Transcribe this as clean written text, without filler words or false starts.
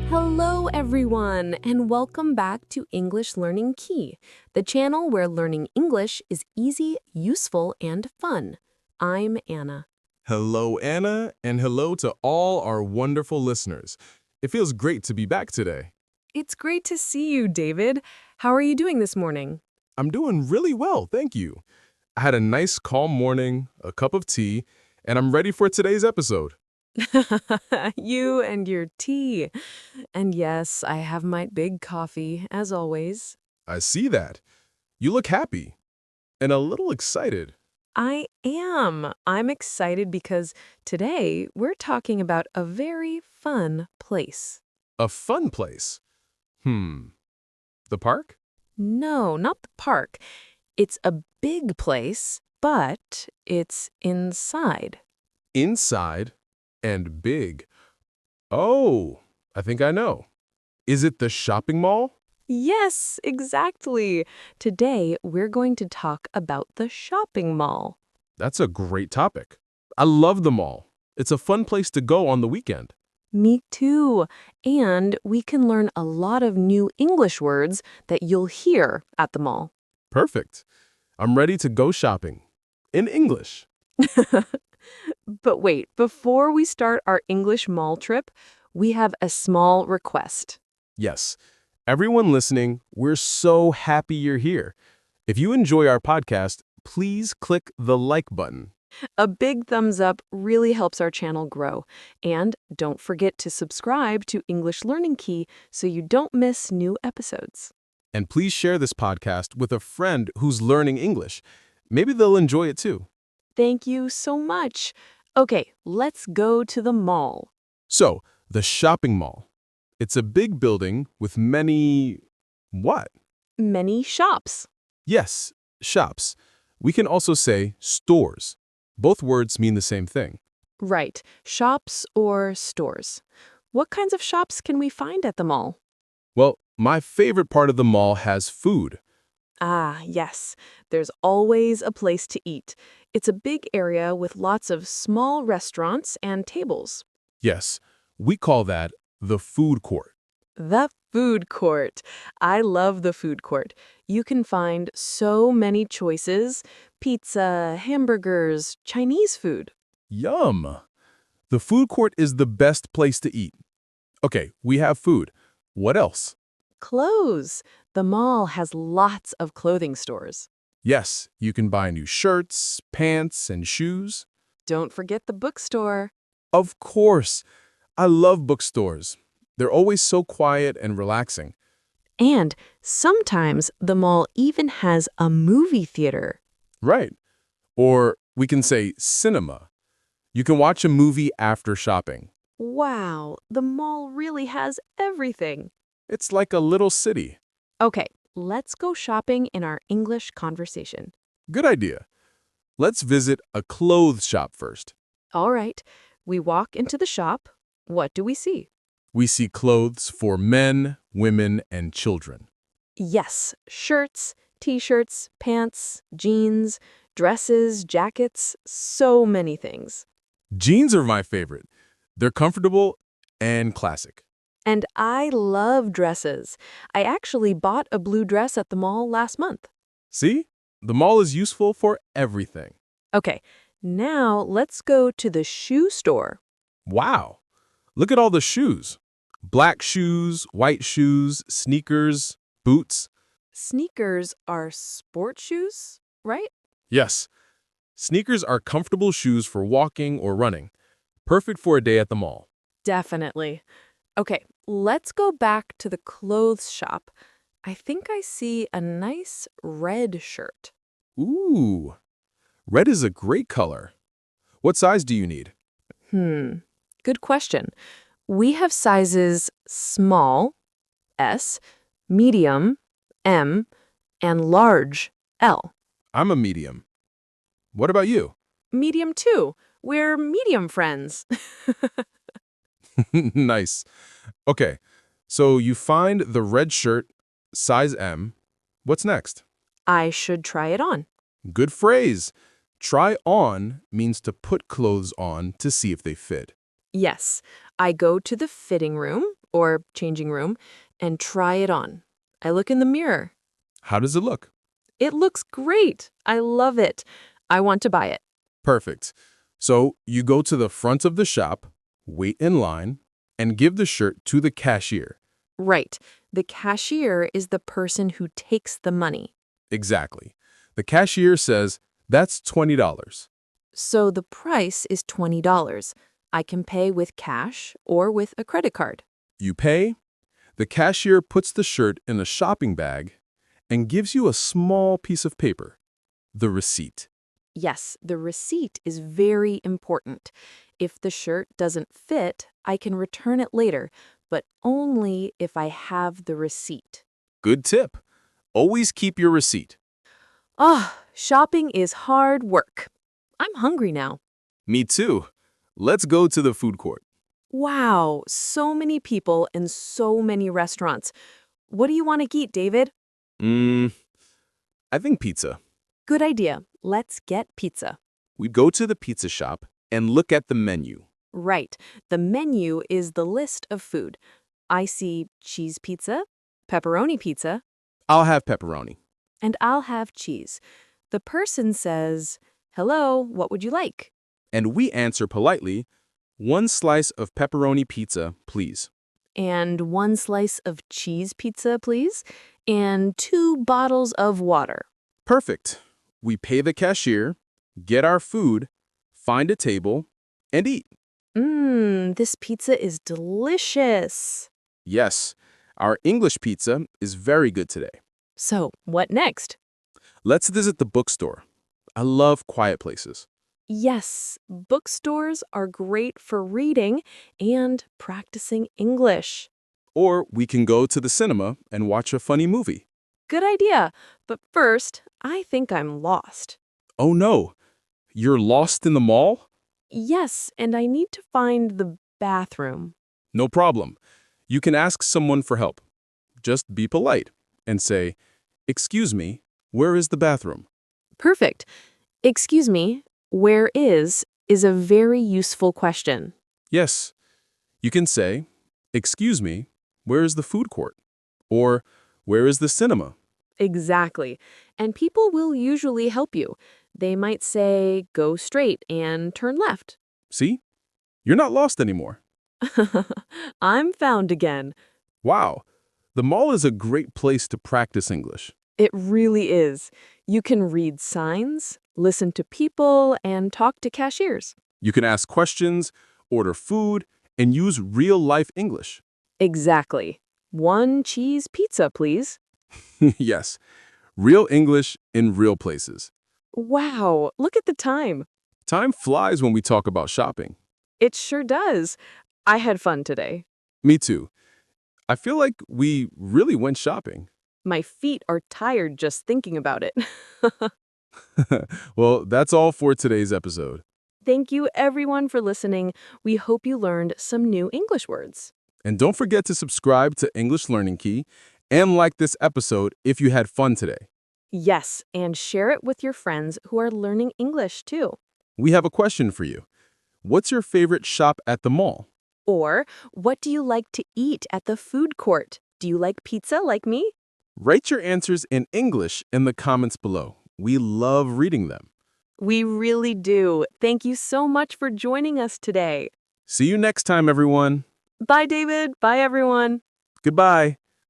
Hello, everyone, and welcome back to English Learning Key, the channel where learning English is easy, useful, and fun. I'm Anna. Hello, Anna, and hello to all our wonderful listeners. It feels great to be back today. It's great to see you, David. How are you doing this morning? I'm doing really well, thank you. I had a nice, calm morning, a cup of tea, and I'm ready for today's episode. You and your tea. And yes, I have my big coffee, as always. I see that. You look happy and a little excited. I am. I'm excited because today we're talking about a very fun place. A fun place. The park? No, not the park. It's a big place, but it's inside. Inside and big. Oh, I think I know. Is it the shopping mall? Yes, exactly. Today we're going to talk about the shopping mall. That's a great topic. I love the mall. It's a fun place to go on the weekend. Me too. And we can learn a lot of new English words that you'll hear at the mall. Perfect. I'm ready to go shopping. In English. But wait, before we start our English mall trip, we have a small request. Yes. Everyone listening, we're so happy you're here. If you enjoy our podcast, please click the like button. A big thumbs up really helps our channel grow. And don't forget to subscribe to English Learning Key so you don't miss new episodes. And please share this podcast with a friend who's learning English. Maybe they'll enjoy it too. Thank you so much. Okay, let's go to the mall. So, the shopping mall. It's a big building with many... what? Many shops. Yes, shops. We can also say stores. Both words mean the same thing. Right, shops or stores. What kinds of shops can we find at the mall? Well, my favorite part of the mall has food. Ah, yes. There's always a place to eat. It's a big area with lots of small restaurants and tables. Yes, we call that the food court. The food court. I love the food court. You can find so many choices: pizza, hamburgers, Chinese food. Yum! The food court is the best place to eat. Okay, we have food. What else? Clothes. The mall has lots of clothing stores. Yes, you can buy new shirts, pants, and shoes. Don't forget the bookstore. Of course! I love bookstores. They're always so quiet and relaxing. And sometimes the mall even has a movie theater. Right. Or we can say cinema. You can watch a movie after shopping. Wow, the mall really has everything. It's like a little city. Okay, let's go shopping in our English conversation. Good idea. Let's visit a clothes shop first. All right, we walk into the shop. What do we see? We see clothes for men, women, and children. Yes, shirts, t-shirts, pants, jeans, dresses, jackets, so many things. Jeans are my favorite. They're comfortable and classic. And I love dresses. I actually bought a blue dress at the mall last month. See? The mall is useful for everything. Okay, now let's go to the shoe store. Wow! Look at all the shoes. Black shoes, white shoes, sneakers, boots. Sneakers are sport shoes, right? Yes. Sneakers are comfortable shoes for walking or running. Perfect for a day at the mall. Definitely. Okay, let's go back to the clothes shop. I think I see a nice red shirt. Ooh, red is a great color. What size do you need? Good question. We have sizes small, S, medium, M, and large, L. I'm a medium. What about you? Medium too. We're medium friends. Nice. Okay, so you find the red shirt, size M. What's next? I should try it on. Good phrase. Try on means to put clothes on to see if they fit. Yes, I go to the fitting room or changing room and try it on. I look in the mirror. How does it look? It looks great. I love it. I want to buy it. Perfect. So you go to the front of the shop, wait in line, and give the shirt to the cashier. Right. The cashier is the person who takes the money. Exactly. The cashier says, "That's $20." So the price is $20. I can pay with cash or with a credit card. You pay. The cashier puts the shirt in a shopping bag and gives you a small piece of paper, the receipt. Yes, the receipt is very important. If the shirt doesn't fit, I can return it later, but only if I have the receipt. Good tip. Always keep your receipt. Shopping is hard work. I'm hungry now. Me too. Let's go to the food court. Wow, so many people and so many restaurants. What do you want to eat, David? I think pizza. Good idea. Let's get pizza. We go to the pizza shop and look at the menu. Right. The menu is the list of food. I see cheese pizza, pepperoni pizza, I'll have pepperoni. and I'll have cheese. The person says, "Hello, what would you like?" And we answer politely, "1 slice of pepperoni pizza, please." And 1 slice of cheese pizza, please. And 2 bottles of water. Perfect. We pay the cashier, get our food, find a table, and eat. This pizza is delicious. Yes, our English pizza is very good today. So, what next? Let's visit the bookstore. I love quiet places. Yes, bookstores are great for reading and practicing English. Or we can go to the cinema and watch a funny movie. Good idea. But first, I think I'm lost. Oh no, you're lost in the mall? Yes, and I need to find the bathroom. No problem. You can ask someone for help. Just be polite and say, "Excuse me, where is the bathroom?" Perfect. Excuse me, where is a very useful question. Yes, you can say, "Excuse me, where is the food court?" Or, "Where is the cinema?" Exactly. And people will usually help you. They might say, "Go straight and turn left." See? You're not lost anymore. I'm found again. Wow, the mall is a great place to practice English. It really is. You can read signs, listen to people, and talk to cashiers. You can ask questions, order food, and use real-life English. Exactly. 1 cheese pizza, please. Yes, real English in real places. Wow, look at the time. Time flies when we talk about shopping. It sure does. I had fun today. Me too. I feel like we really went shopping. My feet are tired just thinking about it. Well, that's all for today's episode. Thank you, everyone, for listening. We hope you learned some new English words. And don't forget to subscribe to English Learning Key and like this episode if you had fun today. Yes, and share it with your friends who are learning English, too. We have a question for you. What's your favorite shop at the mall? Or, what do you like to eat at the food court? Do you like pizza like me? Write your answers in English in the comments below. We love reading them. We really do. Thank you so much for joining us today. See you next time, everyone. Bye, David. Bye, everyone. Goodbye.